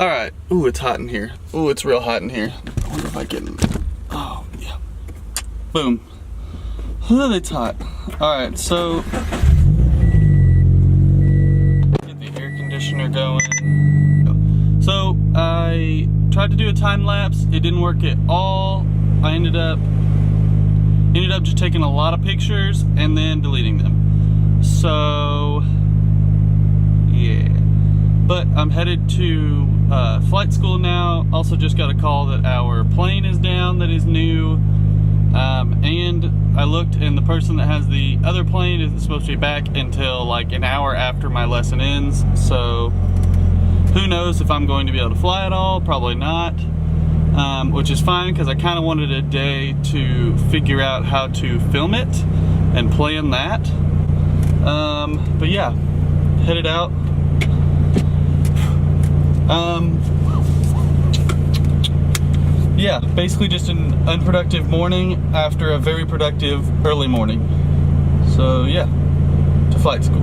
Alright, ooh, it's hot in here. Ooh, it's real hot in here. I wonder if I can, oh, yeah. Boom. It's hot. Alright, so, get the air conditioner going. So, I tried to do a time lapse. It didn't work at all. I ended up just taking a lot of pictures and then deleting them. So, yeah. But I'm headed to flight school now. Also just got a call that our plane is down that is new. And I looked, and the person that has the other plane isn't supposed to be back until like an hour after my lesson ends. So who knows if I'm going to be able to fly at all? Probably not. Which is fine, because I kind of wanted a day to figure out how to film it and plan that. But yeah, headed out. Yeah, basically just an unproductive morning after a very productive early morning. So yeah, to flight school.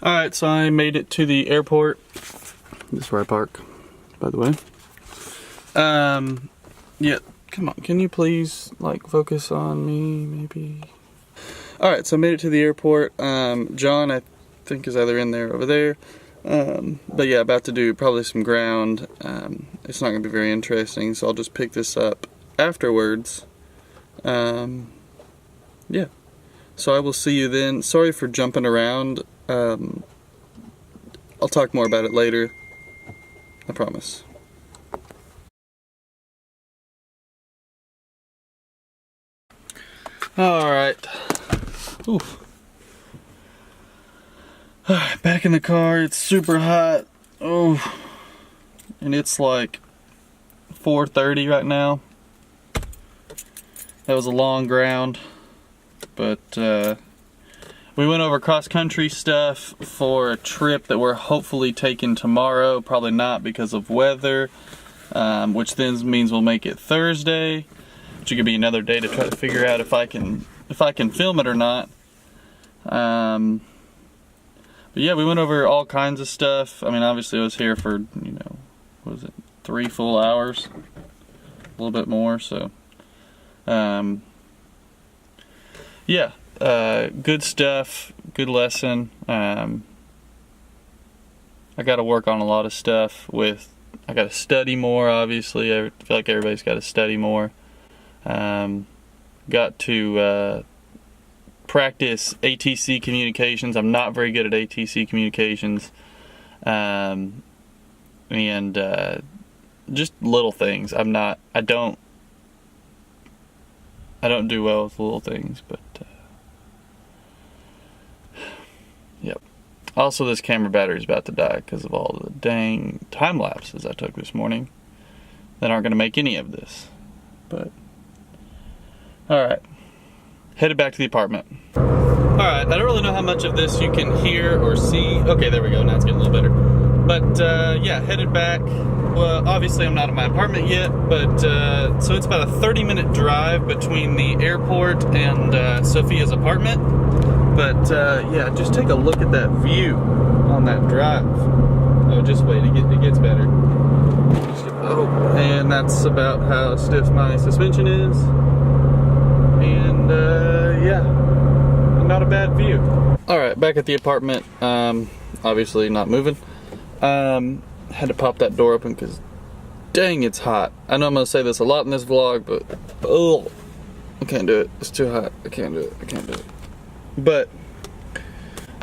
Alright, so I made it to the airport. This is where I park, by the way. Yeah, come on, can you please, like, focus on me, maybe? Alright, so I made it to the airport. John, I think, is either in there or over there. But yeah, about to do probably some ground. It's not going to be very interesting, so I'll just pick this up afterwards. Yeah. So I will see you then. Sorry for jumping around. I'll talk more about it later. I promise. Alright. Oof. Back in the car. It's super hot. Oh. And it's like 4:30 right now. That was a long ground. But, we went over cross-country stuff for a trip that we're hopefully taking tomorrow. Probably not because of weather, which then means we'll make it Thursday, which could be another day to try to figure out if I can film it or not. But yeah, we went over all kinds of stuff. I mean, obviously I was here for, you know, what was it, 3 full hours? A little bit more, so. Yeah. Good stuff, good lesson. I got to work on a lot of stuff I got to study more, obviously. I feel like everybody's got to study more. Got to practice ATC communications. I'm not very good at ATC communications. And just little things. I don't do well with little things, but yep. Also, this camera battery is about to die because of all the dang time lapses I took this morning that aren't going to make any of this. But, alright. Headed back to the apartment. Alright, I don't really know how much of this you can hear or see. Okay, there we go. Now it's getting a little better. But, yeah, headed back. Well, obviously I'm not at my apartment yet, but, so it's about a 30-minute drive between the airport and Sophia's apartment. But, yeah, just take a look at that view on that drive. Oh, just wait, it gets better. Oh, and that's about how stiff my suspension is. And, yeah, not a bad view. Alright, back at the apartment. Obviously not moving. Had to pop that door open because, dang, it's hot. I know I'm going to say this a lot in this vlog, but, oh, I can't do it. It's too hot. I can't do it. But,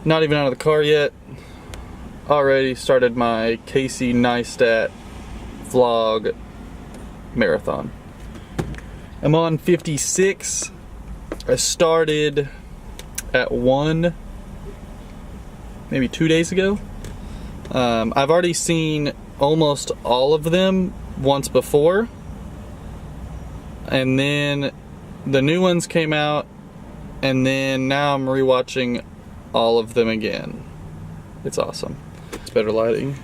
not even out of the car yet. Already started my Casey Neistat vlog marathon. I'm on 56. I started at 1, maybe 2 days ago. I've already seen almost all of them once before. And then the new ones came out. And then now I'm rewatching all of them again. It's awesome. It's better lighting.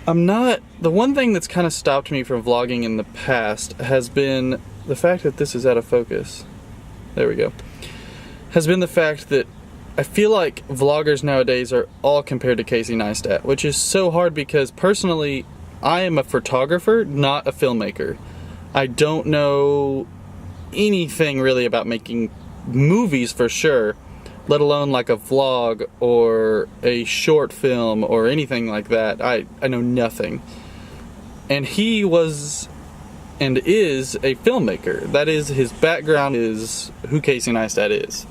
The one thing that's kind of stopped me from vlogging in the past has been the fact that this is out of focus. There we go. Has been the fact that I feel like vloggers nowadays are all compared to Casey Neistat, which is so hard because personally, I am a photographer, not a filmmaker. I don't know anything really about making movies for sure, let alone like a vlog or a short film or anything like that. I know nothing. And he was and is a filmmaker. That is, his background is who Casey Neistat is.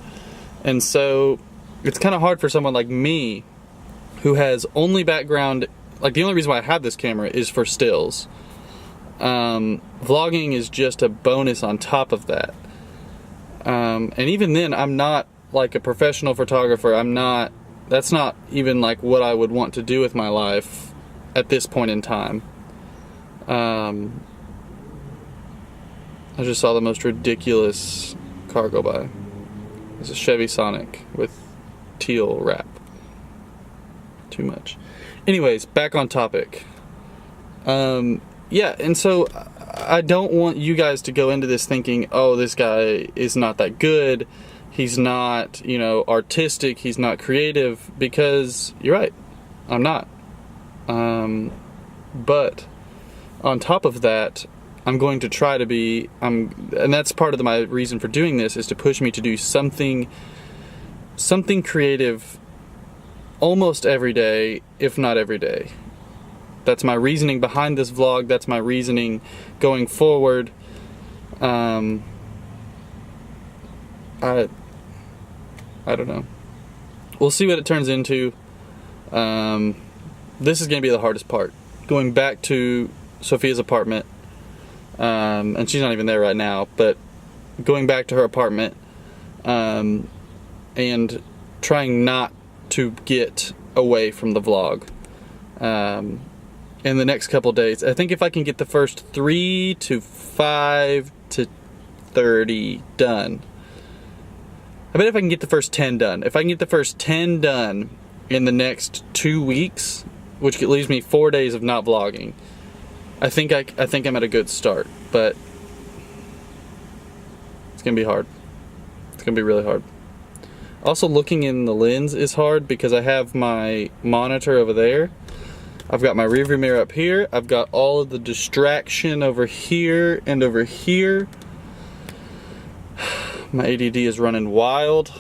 And so it's kind of hard for someone like me who has only background, like the only reason why I have this camera is for stills. Vlogging is just a bonus on top of that. And even then, I'm not like a professional photographer. That's not even like what I would want to do with my life at this point in time. I just saw the most ridiculous car go by. It's a Chevy Sonic with teal wrap. Too much. Anyways, back on topic. Yeah, and so I don't want you guys to go into this thinking, oh, this guy is not that good. He's not, artistic. He's not creative, because you're right. I'm not. But on top of that, I'm going to try to be, and that's part of my reason for doing this, is to push me to do something creative almost every day, if not every day. That's my reasoning behind this vlog. That's my reasoning going forward. I don't know. We'll see what it turns into. This is going to be the hardest part. Going back to Sophia's apartment. And she's not even there right now, but going back to her apartment, and trying not to get away from the vlog. In the next couple days, I think if I can get the first 3 to 5 to 30 done, I bet if I can get the first 10 done, if I can get the first 10 done in the next 2 weeks, which leaves me 4 days of not vlogging, I think I'm at a good start, but it's gonna be hard. It's gonna be really hard. Also, looking in the lens is hard because I have my monitor over there. I've got my rearview mirror up here. I've got all of the distraction over here and over here. My ADD is running wild.